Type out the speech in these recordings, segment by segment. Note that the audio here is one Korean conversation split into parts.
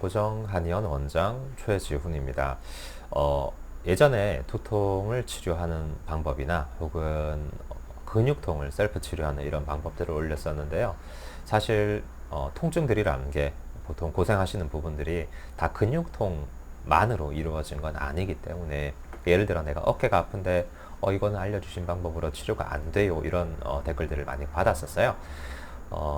고정 한의원 원장 최지훈입니다. 예전에 두통을 치료하는 방법이나 혹은 근육통을 셀프 치료하는 이런 방법들을 올렸었는데요. 사실 통증들이라는 게 보통 고생하시는 부분들이 다 근육통만으로 이루어진 건 아니기 때문에, 예를 들어 내가 어깨가 아픈데 이거는 알려주신 방법으로 치료가 안 돼요, 이런 댓글들을 많이 받았었어요.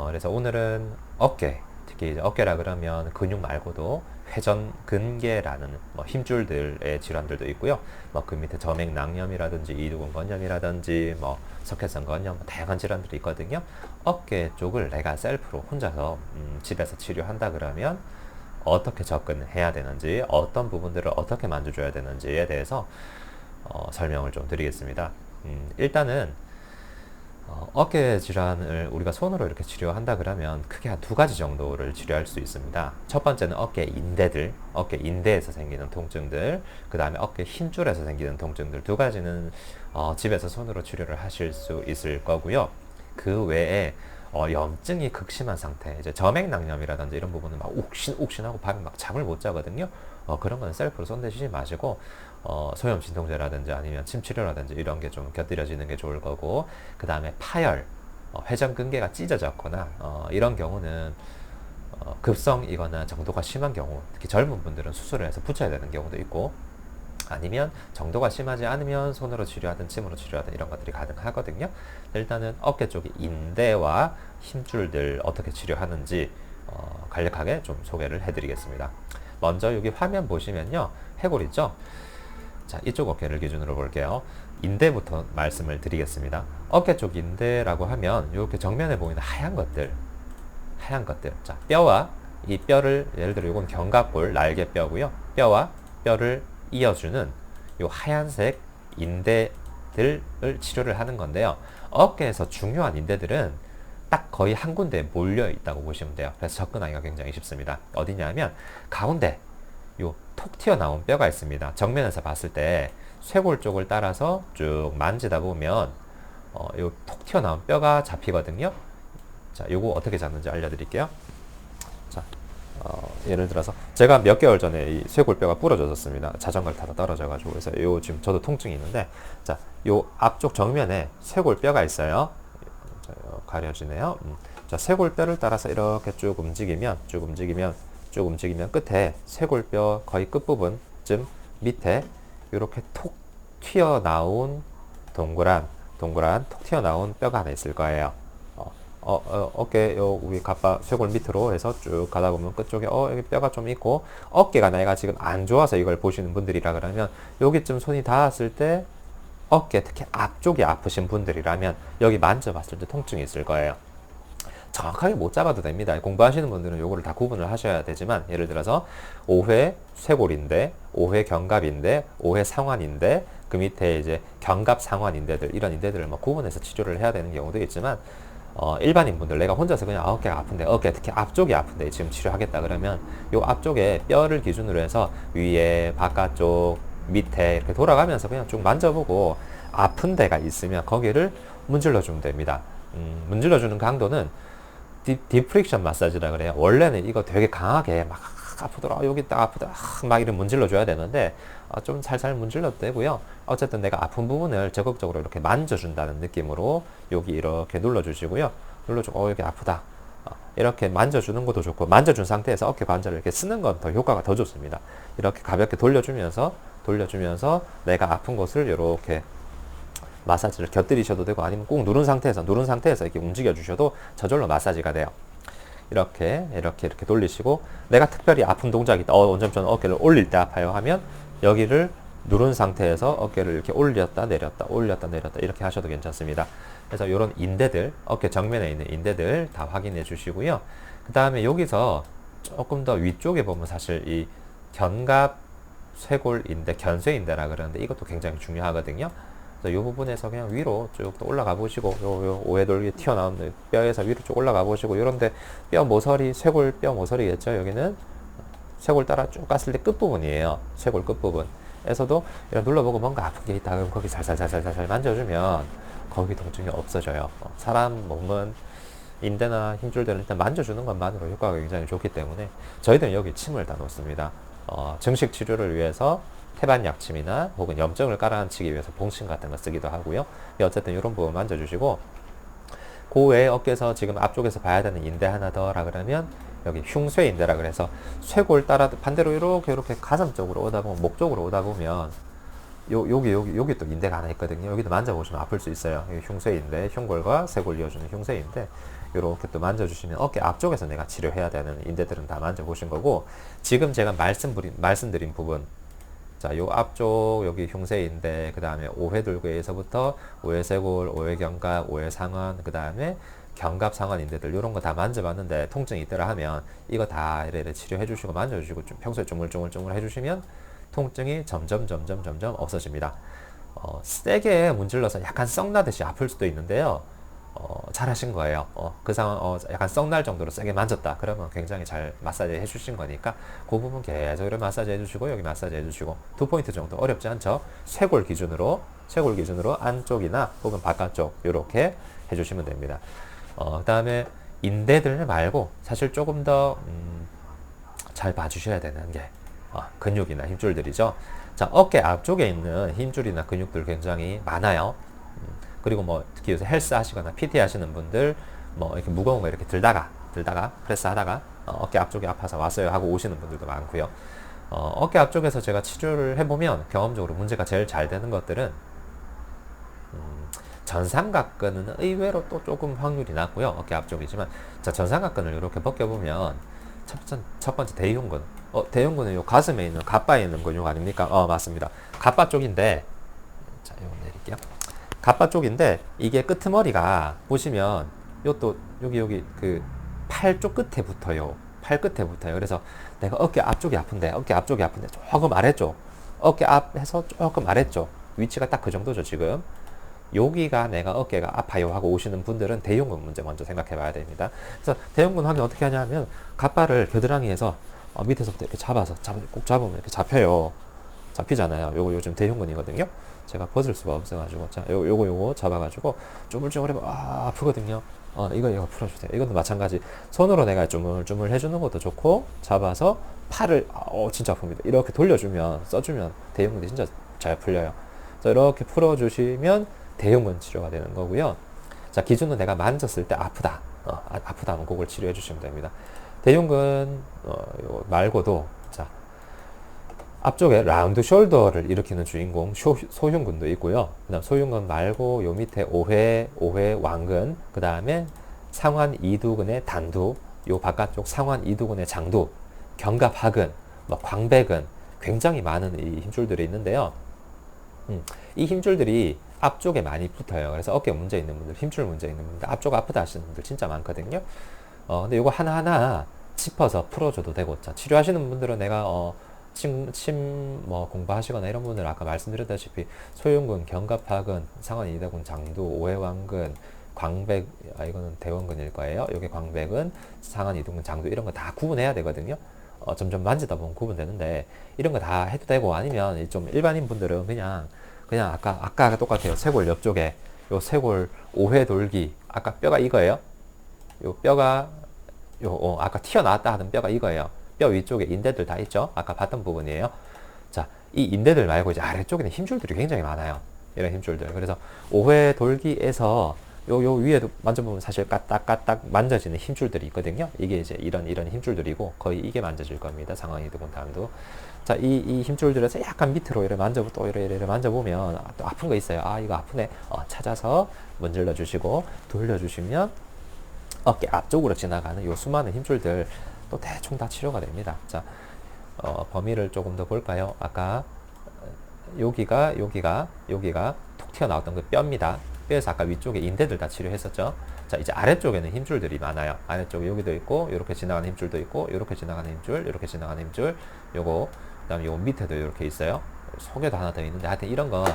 그래서 오늘은 어깨, 특히 이제 어깨라 그러면 근육 말고도 회전 근개라는 힘줄들의 질환들도 있고요. 그 밑에 점액낭염이라든지 이두근건염이라든지 석회성 건염, 다양한 질환들이 있거든요. 어깨 쪽을 내가 셀프로 혼자서 집에서 치료한다 그러면 어떻게 접근해야 되는지, 어떤 부분들을 어떻게 만져줘야 되는지에 대해서 설명을 좀 드리겠습니다. 일단은 어깨 질환을 우리가 손으로 이렇게 치료한다 그러면 크게 한 두 가지 정도를 치료할 수 있습니다. 첫 번째는 어깨 인대들, 어깨 인대에서 생기는 통증들, 그 다음에 어깨 힘줄에서 생기는 통증들, 두 가지는 집에서 손으로 치료를 하실 수 있을 거고요. 그 외에 염증이 극심한 상태, 이제 점액낭염이라든지 이런 부분은 막 욱신욱신하고 밤에 막 잠을 못 자거든요. 그런 건 셀프로 손 대시지 마시고 소염 진통제라든지 아니면 침치료라든지 이런 게 좀 곁들여지는 게 좋을 거고, 그 다음에 파열, 회전근개가 찢어졌거나 이런 경우는 급성이거나 정도가 심한 경우, 특히 젊은 분들은 수술을 해서 붙여야 되는 경우도 있고, 아니면 정도가 심하지 않으면 손으로 치료하든 침으로 치료하든 이런 것들이 가능하거든요. 일단은 어깨 쪽의 인대와 힘줄들 어떻게 치료하는지 간략하게 좀 소개를 해드리겠습니다. 먼저 여기 화면 보시면요, 해골 있죠? 자, 이쪽 어깨를 기준으로 볼게요. 인대부터 말씀을 드리겠습니다. 어깨 쪽 인대라고 하면 이렇게 정면에 보이는 하얀 것들, 자, 뼈와 이 뼈를, 예를 들어 이건 견갑골 날개뼈고요. 뼈와 뼈를 이어주는 이 하얀색 인대들을 치료를 하는 건데요. 어깨에서 중요한 인대들은 딱 거의 한 군데에 몰려 있다고 보시면 돼요. 그래서 접근하기가 굉장히 쉽습니다. 어디냐면 가운데 요 톡 튀어나온 뼈가 있습니다. 정면에서 봤을 때 쇄골 쪽을 따라서 쭉 만지다 보면 요 톡 튀어나온 뼈가 잡히거든요. 자, 요거 어떻게 잡는지 알려드릴게요. 자, 예를 들어서 제가 몇 개월 전에 이 쇄골뼈가 부러졌었습니다. 자전거를 타다 떨어져가지고. 그래서 요 지금 저도 통증이 있는데, 자, 요 앞쪽 정면에 쇄골뼈가 있어요. 자, 가려지네요. 자, 쇄골뼈를 따라서 이렇게 쭉 움직이면 끝에 쇄골뼈 거의 끝부분쯤 밑에 이렇게 톡 튀어나온 동그란 톡 튀어나온 뼈가 하나 있을 거예요. 어깨 요 우리 갑바 쇄골 밑으로 해서 쭉 가다 보면 끝쪽에 여기 뼈가 좀 있고, 어깨가 내가 지금 안 좋아서 이걸 보시는 분들이라 그러면 여기쯤 손이 닿았을 때 어깨 특히 앞쪽이 아프신 분들이라면 여기 만져봤을 때 통증이 있을 거예요. 정확하게 못 잡아도 됩니다. 공부하시는 분들은 요거를 다 구분을 하셔야 되지만, 예를 들어서 5회 쇄골인데, 5회 견갑인데, 5회 상완인데, 그 밑에 이제 견갑 상완인대들, 이런 인대들을 구분해서 치료를 해야 되는 경우도 있지만, 일반인 분들, 내가 혼자서 그냥 어깨가 아픈데, 어깨 특히 앞쪽이 아픈데 지금 치료하겠다 그러면 요 앞쪽에 뼈를 기준으로 해서 위에, 바깥쪽, 밑에 이렇게 돌아가면서 그냥 쭉 만져보고 아픈 데가 있으면 거기를 문질러 주면 됩니다. 문질러 주는 강도는 디프릭션 마사지라 그래요. 원래는 이거 되게 강하게 막 아프더라, 여기 딱 아프다, 막 이런 문질러 줘야 되는데 좀 살살 문질러도 되고요. 어쨌든 내가 아픈 부분을 적극적으로 이렇게 만져준다는 느낌으로 여기 이렇게 눌러주시고요. 눌러주고 여기 아프다, 이렇게 만져주는 것도 좋고, 만져준 상태에서 어깨 관절을 이렇게 쓰는 건 더 효과가 더 좋습니다. 이렇게 가볍게 돌려주면서 내가 아픈 곳을 이렇게 마사지를 곁들이셔도 되고, 아니면 꼭 누른 상태에서 이렇게 움직여 주셔도 저절로 마사지가 돼요. 이렇게 돌리시고, 내가 특별히 아픈 동작이 있다, 원장님 저는 어깨를 올릴 때 아파요 하면 여기를 누른 상태에서 어깨를 이렇게 올렸다 내렸다 이렇게 하셔도 괜찮습니다. 그래서 이런 인대들, 어깨 정면에 있는 인대들 다 확인해 주시고요. 그 다음에 여기서 조금 더 위쪽에 보면 사실 이 견갑 쇄골인대, 견쇄인대라 그러는데 이것도 굉장히 중요하거든요. 그래서 이 부분에서 그냥 위로 쭉 올라가 보시고, 요 오해돌기 튀어나온 뼈에서 위로 쭉 올라가 보시고, 요런데 뼈 모서리, 쇄골 뼈 모서리겠죠. 여기는 쇄골 따라 쭉 갔을 때 끝부분이에요. 쇄골 끝부분에서도 이런 눌러보고 뭔가 아픈 게 있다 그러면 거기 살살 만져주면 거기 통증이 없어져요. 사람 몸은 인대나 힘줄들은 일단 만져주는 것만으로 효과가 굉장히 좋기 때문에 저희들은 여기 침을 다 놓습니다. 증식 치료를 위해서 태반 약침이나 혹은 염증을 깔아앉히기 위해서 봉침 같은 거 쓰기도 하고요. 어쨌든 이런 부분 만져주시고, 그 외에 어깨에서 지금 앞쪽에서 봐야 되는 인대 하나 더라 그러면 여기 흉쇄인대라 그래서 쇄골 따라 반대로 이렇게 가슴 쪽으로 오다 보면, 목 쪽으로 오다 보면 여기 또 인대가 하나 있거든요. 여기도 만져보시면 아플 수 있어요. 흉쇄인대, 흉골과 쇄골 이어주는 흉쇄인대, 이렇게 또 만져주시면 어깨 앞쪽에서 내가 치료해야 되는 인대들은 다 만져보신 거고, 지금 제가 말씀드린 부분, 자, 요 앞쪽 여기 흉쇄인대, 그 다음에 오회돌구에서부터 오회쇄골, 오회견갑, 오회상완, 그 다음에 견갑 상완인대들, 이런 거 다 만져봤는데 통증이 있더라 하면 이거 다 이래 치료해 주시고 만져주시고 좀 평소에 쪼물쪼물 해주시면 통증이 점점 없어집니다. 세게 문질러서 약간 썩나듯이 아플 수도 있는데요. 잘하신 거예요. 그 상황, 약간 썩날 정도로 세게 만졌다. 그러면 굉장히 잘 마사지 해주신 거니까 그 부분 계속 이렇게 마사지 해주시고, 여기 마사지 해주시고, 2포인트 정도 어렵지 않죠? 쇄골 기준으로 안쪽이나 혹은 바깥쪽 이렇게 해주시면 됩니다. 그 다음에 인대들 말고 사실 조금 더 잘 봐주셔야 되는 게 근육이나 힘줄들이죠. 자, 어깨 앞쪽에 있는 힘줄이나 근육들 굉장히 많아요. 그리고 뭐 특히 요새 헬스 하시거나 PT 하시는 분들 뭐 이렇게 무거운 거 이렇게 들다가 프레스 하다가 어깨 앞쪽이 아파서 왔어요 하고 오시는 분들도 많고요. 어깨 앞쪽에서 제가 치료를 해보면 경험적으로 문제가 제일 잘 되는 것들은 전삼각근은 의외로 또 조금 확률이 낮고요. 어깨 앞쪽이지만, 자, 전삼각근을 이렇게 벗겨보면 첫 번째 대흉근. 대흉근은 요 가슴에 있는 갑바에 있는 근육 아닙니까? 맞습니다. 갑바 쪽인데, 자, 이거 내릴게요. 갑바 쪽인데 이게 끄트머리가 보시면 요또 여기 그 팔 쪽 끝에 붙어요. 팔 끝에 붙어요. 그래서 내가 어깨 앞쪽이 아픈데 조금 아래쪽, 어깨 앞에서 조금 아래쪽 위치가 딱 그 정도죠. 지금 여기가 내가 어깨가 아파요 하고 오시는 분들은 대흉근 문제 먼저 생각해 봐야 됩니다. 그래서 대흉근 확인 어떻게 하냐면 갑바를 겨드랑이에서 밑에서부터 이렇게 꼭 잡으면 이렇게 잡혀요. 잡히잖아요. 요거 요즘 대흉근이거든요. 제가 벗을 수가 없어가지고, 자, 요거 잡아가지고 쪼물쪼물 해봐. 아프거든요. 이거 풀어주세요. 이것도 마찬가지. 손으로 내가 쪼물쪼물 해주는 것도 좋고, 잡아서 팔을, 진짜 아픕니다. 이렇게 돌려주면, 써주면 대흉근이 진짜 잘 풀려요. 자, 이렇게 풀어주시면 대흉근 치료가 되는 거고요. 자, 기준은 내가 만졌을 때 아프다. 아프다 하면 그걸 치료해 주시면 됩니다. 대흉근 말고도, 자, 앞쪽에 라운드 숄더를 일으키는 주인공 소흉근도 있고요. 그다음 소흉근 말고 요 밑에 오회 왕근, 그 다음에 상완 이두근의 단두, 요 바깥쪽 상완 이두근의 장두, 견갑 하근, 뭐 광배근, 굉장히 많은 이 힘줄들이 있는데요. 이 힘줄들이 앞쪽에 많이 붙어요. 그래서 어깨 문제 있는 분들, 힘줄 문제 있는 분들, 앞쪽 아프다 하시는 분들 진짜 많거든요. 근데 요거 하나하나 짚어서 풀어줘도 되고, 자, 치료하시는 분들은 내가 뭐 공부하시거나 이런 분들 아까 말씀드렸다시피 소흉근, 견갑하근, 상완 이두근, 장두, 오해왕근, 광백, 이거는 대원근일 거예요. 여기 광백은 상완 이두근, 장두, 이런 거 다 구분해야 되거든요. 점점 만지다 보면 구분되는데 이런 거 다 해도 되고, 아니면 좀 일반인 분들은 그냥 아까 똑같아요. 쇄골 옆쪽에 요 쇄골 오회 돌기, 아까 뼈가 이거예요. 요 뼈가 아까 튀어나왔다 하던 뼈가 이거예요. 뼈 위쪽에 인대들 다 있죠. 아까 봤던 부분이에요. 자, 이 인대들 말고 이제 아래쪽에는 힘줄들이 굉장히 많아요. 이런 힘줄들. 그래서 오회 돌기에서 요 위에도 만져보면 사실 까딱까딱 만져지는 힘줄들이 있거든요. 이게 이제 이런 힘줄들이고 거의 이게 만져질 겁니다. 상완 이두근 단두. 자, 이 힘줄들에서 약간 밑으로 이렇게 또 이래 만져보면 또 아픈 거 있어요. 이거 아프네. 찾아서 문질러 주시고 돌려주시면 어깨 앞쪽으로 지나가는 요 수많은 힘줄들 또 대충 다 치료가 됩니다. 자, 범위를 조금 더 볼까요? 아까 여기가 톡 튀어나왔던 그 뼈입니다. 뼈에서 아까 위쪽에 인대들 다 치료했었죠. 자, 이제 아래쪽에는 힘줄들이 많아요. 아래쪽에 여기도 있고, 이렇게 지나가는 힘줄도 있고, 이렇게 지나가는 힘줄, 이렇게 지나가는 힘줄, 요거, 그 다음에 요거 밑에도 이렇게 있어요. 속에도 하나 더 있는데, 하여튼 이런 거,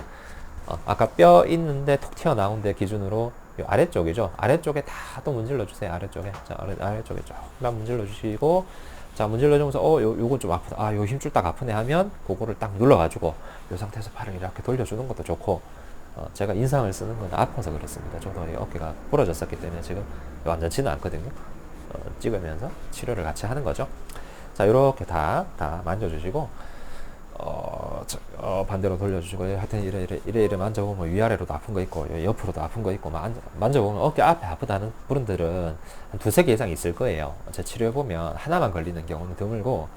아까 뼈 있는데 톡 튀어나온 데 기준으로 요 아래쪽이죠. 아래쪽에 다 또 문질러 주세요. 아래쪽에. 자, 아래쪽에 조금만 문질러 주시고, 자, 문질러 주면서 요거 좀 아프다. 요 힘줄 딱 아프네 하면 그거를 딱 눌러 가지고 요 상태에서 팔을 이렇게 돌려 주는 것도 좋고, 제가 인상을 쓰는 건 아파서 그렇습니다. 저도 이 어깨가 부러졌었기 때문에 지금 완전치는 않거든요. 찍으면서 치료를 같이 하는 거죠. 자, 이렇게 다 만져주시고, 반대로 돌려주시고, 하여튼 이래 만져보면 위아래로도 아픈 거 있고, 옆으로도 아픈 거 있고, 만져보면 어깨 앞에 아프다는 분들은 한 두세 개 이상 있을 거예요. 제 치료해보면 하나만 걸리는 경우는 드물고,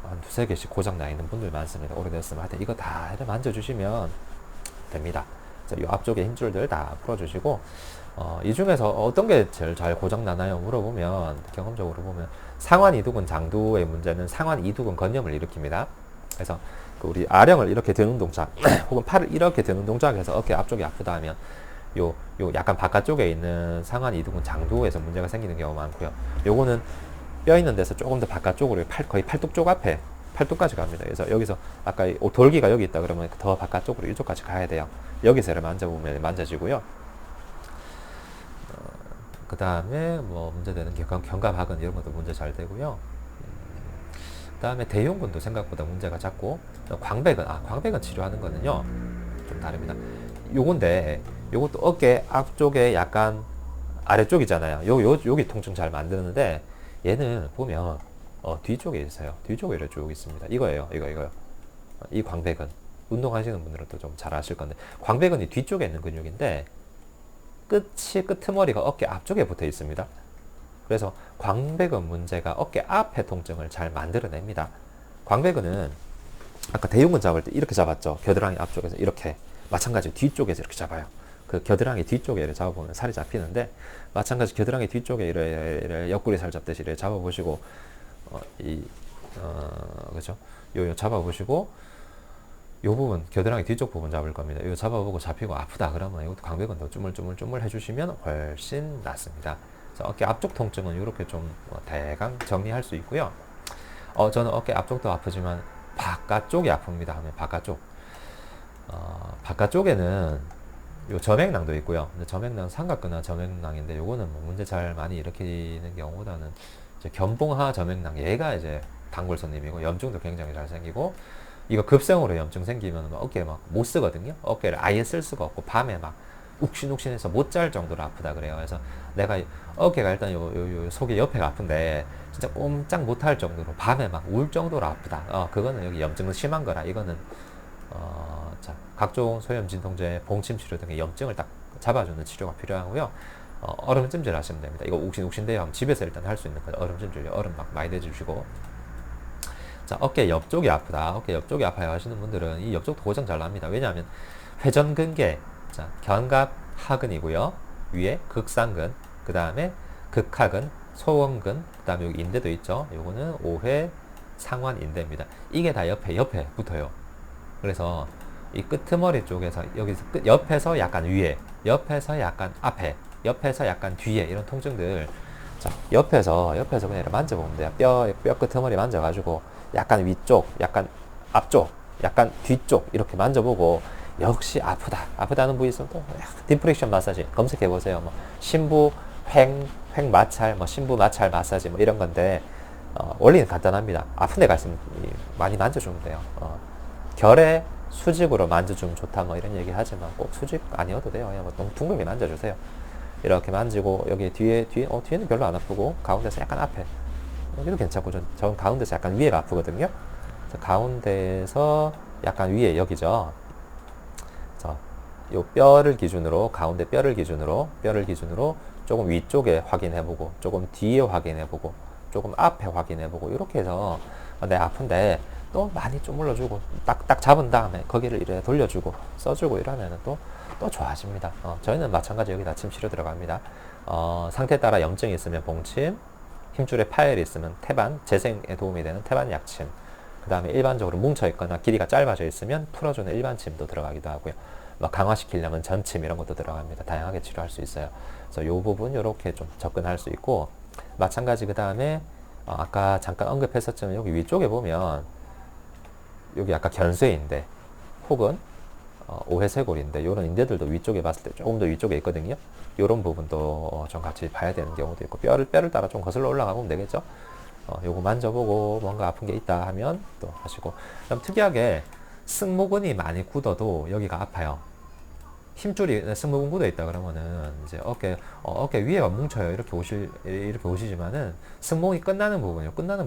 한 두세 개씩 고장나 있는 분들 많습니다. 오래됐으면. 하여튼 이거 다 만져주시면 됩니다. 이 앞쪽에 힘줄들 다 풀어주시고, 이 중에서 어떤 게 제일 잘 고장나나요? 물어보면, 경험적으로 보면, 상완 이두근 장두의 문제는 상완 이두근 건염을 일으킵니다. 그래서 우리 아령을 이렇게 드는 동작, 혹은 팔을 이렇게 드는 동작에서 어깨 앞쪽이 아프다 하면, 요 약간 바깥쪽에 있는 상완 이두근 장두에서 문제가 생기는 경우가 많고요. 요거는 뼈 있는 데서 조금 더 바깥쪽으로 거의 팔뚝 쪽 앞에, 팔뚝까지 갑니다. 그래서 여기서 아까 돌기가 여기 있다 그러면 더 바깥쪽으로 이쪽까지 가야 돼요. 여기서 만져보면 만져지고요. 그 다음에 뭐 문제되는 견갑하근 이런 것도 문제 잘 되고요. 그 다음에 대흉근도 생각보다 문제가 작고, 광배근 치료하는 거는요 좀 다릅니다. 요건데 요것도 어깨 앞쪽에 약간 아래쪽이잖아요. 여기 통증 잘 만드는데, 얘는 보면 뒤쪽에 있어요. 뒤쪽에 이렇게 쭉 있습니다. 이거예요. 이거요. 이 광배근, 운동하시는 분들은 또 좀 잘 아실 건데, 광배근이 뒤쪽에 있는 근육인데 끄트머리가 어깨 앞쪽에 붙어 있습니다. 그래서 광배근 문제가 어깨 앞에 통증을 잘 만들어냅니다. 광배근은 아까 대흉근 잡을 때 이렇게 잡았죠. 겨드랑이 앞쪽에서 이렇게, 마찬가지로 뒤쪽에서 이렇게 잡아요. 그 겨드랑이 뒤쪽에 이렇게 잡아보면 살이 잡히는데, 마찬가지 겨드랑이 뒤쪽에 이래 옆구리 살 잡듯이 이렇게 잡아보시고, 그죠? 요 잡아보시고, 요 부분, 겨드랑이 뒤쪽 부분 잡을 겁니다. 요 잡아보고 잡히고 아프다 그러면 이것도 광배근도 쭈물쭈물 해주시면 훨씬 낫습니다. 어깨 앞쪽 통증은 이렇게 좀 대강 정리할 수 있고요. 저는 어깨 앞쪽도 아프지만 바깥쪽이 아픕니다 하면 바깥쪽. 바깥쪽에는 요 저맥낭도 있고요. 근데 저맥낭 삼각근화 저맥낭인데 요거는 뭐 문제 잘 많이 일으키는 경우보다는 이제 견봉하 저맥낭, 얘가 이제 단골손님이고, 염증도 굉장히 잘 생기고, 이거 급성으로 염증 생기면 어깨 막 못 쓰거든요. 어깨를 아예 쓸 수가 없고 밤에 막 욱신욱신해서 못 잘 정도로 아프다 그래요. 그래서 내가 어깨가 일단 요 속에 옆에가 아픈데 진짜 꼼짝 못할 정도로 밤에 막 울 정도로 아프다. 그거는 여기 염증은 심한 거라. 이거는 자, 각종 소염 진통제, 봉침 치료 등의 염증을 딱 잡아주는 치료가 필요하고요. 얼음 찜질 하시면 됩니다. 이거 욱신욱신돼요. 하면 집에서 일단 할 수 있는 거예요. 얼음 찜질, 얼음 막 많이 대주시고. 자, 어깨 옆쪽이 아프다, 어깨 옆쪽이 아파요 하시는 분들은 이 옆쪽도 고장 잘 납니다. 왜냐하면 회전근개, 자, 견갑하근이고요. 위에 극상근, 그 다음에 극하근, 소원근, 그 다음에 여기 인대도 있죠. 요거는 5회 상완인대입니다. 이게 다 옆에 붙어요. 그래서 이 끄트머리 쪽에서 여기서 옆에서 약간 위에, 옆에서 약간 앞에, 옆에서 약간 뒤에 이런 통증들, 자, 옆에서 그냥 만져보면 돼요. 뼈 끄트머리 만져가지고 약간 위쪽, 약간 앞쪽, 약간 뒤쪽 이렇게 만져보고, 역시 아프다는 부위 있으면 또 디프렉션 마사지 검색해보세요. 뭐 신부 횡 마찰, 뭐 신부 마찰 마사지 뭐 이런 건데, 원리는 간단합니다. 아픈 데 갔으면 많이 만져주면 돼요. 결에 수직으로 만져주면 좋다 뭐 이런 얘기 하지만 꼭 수직 아니어도 돼요. 그냥 뭐 너무 둥글게 만져주세요. 이렇게 만지고, 여기 뒤에는 별로 안 아프고, 가운데서 약간 앞에, 여기도 괜찮고, 전 가운데서 약간 위에가 아프거든요. 가운데에서 약간 위에, 여기죠. 요 뼈를 기준으로, 가운데 뼈를 기준으로 조금 위쪽에 확인해보고, 조금 뒤에 확인해보고, 조금 앞에 확인해보고, 이렇게 해서 내 아픈데 또 많이 쪼물러주고, 딱 잡은 다음에 거기를 이렇게 돌려주고, 써주고 이러면 또 좋아집니다. 저희는 마찬가지 여기 다침 치료 들어갑니다. 상태에 따라 염증이 있으면 봉침, 힘줄에 파열이 있으면 태반, 재생에 도움이 되는 태반 약침, 그 다음에 일반적으로 뭉쳐있거나 길이가 짧아져 있으면 풀어주는 일반 침도 들어가기도 하고요. 뭐 강화시키려면 전침 이런 것도 들어갑니다. 다양하게 치료할 수 있어요. 그래서 이 부분 이렇게 좀 접근할 수 있고, 마찬가지 그 다음에 아까 잠깐 언급했었지만 여기 위쪽에 보면 여기 아까 견쇄인대 혹은 오해쇄골인데, 이런 인대들도 위쪽에 봤을 때 조금 더 위쪽에 있거든요. 이런 부분도 좀 같이 봐야 되는 경우도 있고, 뼈를 따라 좀 거슬러 올라가면 되겠죠. 요거 만져보고 뭔가 아픈 게 있다 하면 또 하시고. 그럼 특이하게 승모근이 많이 굳어도 여기가 아파요. 힘줄이 승모근 굳어 있다 그러면은 이제 어깨 위에가 뭉쳐요. 이렇게 오시지만은 승모근이 끝나는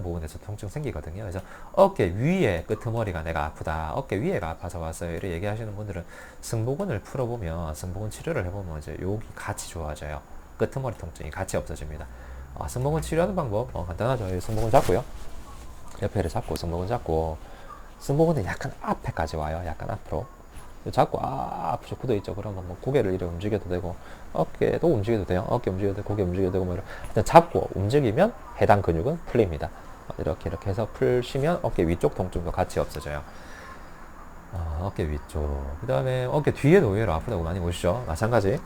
부분에서 통증 생기거든요. 그래서 어깨 위에 끄트머리가 내가 아프다, 어깨 위에가 아파서 왔어요, 이렇게 얘기하시는 분들은 승모근을 풀어보면, 승모근 치료를 해보면 이제 여기 같이 좋아져요. 끄트머리 통증이 같이 없어집니다. 승모근 치료하는 방법 간단하죠. 승모근 잡고요. 옆에를 잡고 승모근 잡고, 승모근은 약간 앞에까지 와요. 약간 앞으로. 자꾸 앞으로 굳어 있죠. 그러면 뭐 고개를 이렇게 움직여도 되고, 어깨도 움직여도 돼요. 어깨 움직여도 되고, 고개 움직여도 되고, 뭐 이렇게 잡고 움직이면 해당 근육은 풀립니다. 이렇게 해서 풀시면 어깨 위쪽 통증도 같이 없어져요. 어깨 위쪽. 그 다음에 어깨 뒤에도 의외로 아프다고 많이 보시죠. 마찬가지.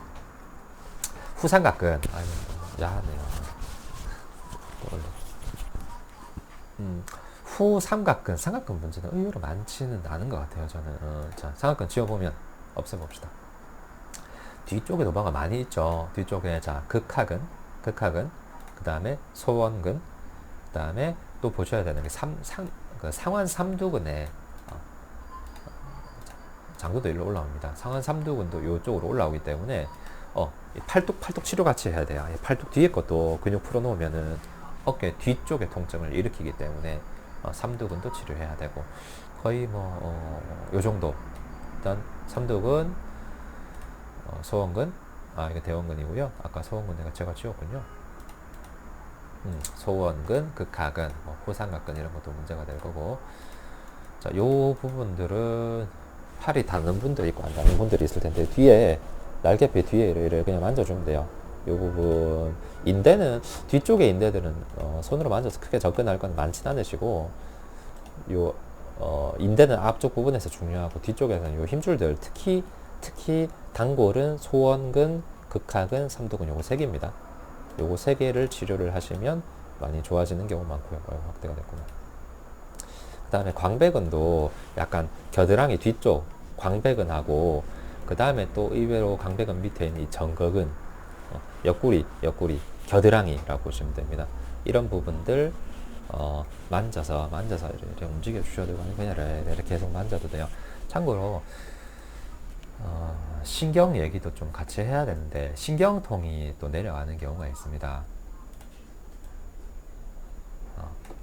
후삼각근. 아유, 야하네요. 삼각근 문제는 의외로 많지는 않은 것 같아요. 저는. 자, 삼각근 지워보면 없애봅시다. 뒤쪽에 노방가 많이 있죠. 뒤쪽에 자 극하근, 그 다음에 소원근, 그 다음에 또 보셔야 되는 게 그 상완 삼두근에 장도도 일로 올라옵니다. 상완 삼두근도 이쪽으로 올라오기 때문에 팔뚝 치료 같이 해야 돼요. 팔뚝 뒤에 것도 근육 풀어놓으면은 어깨 뒤쪽에 통증을 일으키기 때문에 삼두근도 치료해야 되고, 거의 요 정도. 일단 삼두근, 소원근, 이거 대원근이고요. 아까 소원근 제가 지웠군요. 소원근, 극하근, 후삼각근 이런 것도 문제가 될 거고. 자, 요 부분들은 팔이 닿는 분들이 있고 안 닿는 분들이 있을 텐데, 뒤에 날개뼈 뒤에 이렇게 그냥 만져주면 돼요. 요 부분 인대는, 뒤쪽의 인대들은 손으로 만져서 크게 접근할 건 많진 않으시고, 요 인대는 앞쪽 부분에서 중요하고, 뒤쪽에서는 요 힘줄들, 특히 단골은 소원근, 극하근, 삼두근, 요거 세 개입니다. 요거 세 개를 치료를 하시면 많이 좋아지는 경우 많고요. 확대가 됐구나. 그 다음에 광배근도 약간 겨드랑이 뒤쪽 광배근하고, 그 다음에 또 의외로 광배근 밑에 있는 이 정거근, 옆구리, 겨드랑이라고 보시면 됩니다. 이런 부분들 만져서 이렇게 움직여 주셔도 되고, 그냥 이렇게 계속 만져도 돼요. 참고로 신경 얘기도 좀 같이 해야 되는데, 신경통이 또 내려가는 경우가 있습니다.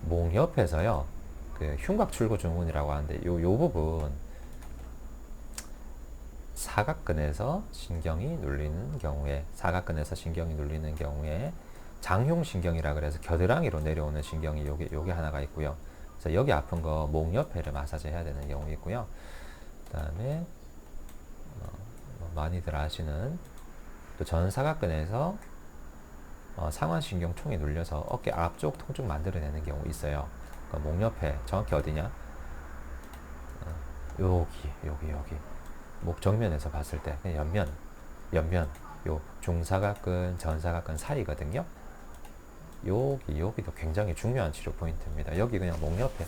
목 옆에서요, 그 흉곽 출구 증후군이라고 하는데, 요 부분 사각근에서 신경이 눌리는 경우에, 장흉신경이라 그래서 겨드랑이로 내려오는 신경이 요게 하나가 있고요. 그래서 여기 아픈 거 목 옆에를 마사지 해야 되는 경우 있고요. 그 다음에 많이들 아시는 또 전사각근에서 상완신경총이 눌려서 어깨 앞쪽 통증 만들어내는 경우 있어요. 그러니까 목 옆에 정확히 어디냐? 여기 목 정면에서 봤을 때 옆면 요 중사각근, 전사각근 사이거든요. 여기도 굉장히 중요한 치료 포인트입니다. 여기 그냥 목 옆에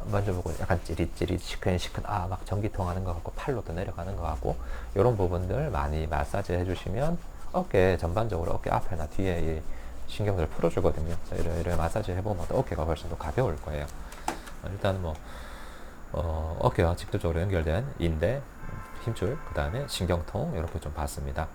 만져보고 약간 찌릿찌릿 시큰시큰 막 전기통 하는 것 같고, 팔로도 내려가는 것 같고, 이런 부분들 많이 마사지 해주시면 어깨 전반적으로, 어깨 앞에나 뒤에 이 신경들 풀어주거든요. 그래서 이렇게 마사지 해보면 어깨가 훨씬 더 가벼울 거예요. 일단 어깨와 직접적으로 연결된 인대, 힘줄, 그 다음에 신경통 이렇게 좀 봤습니다.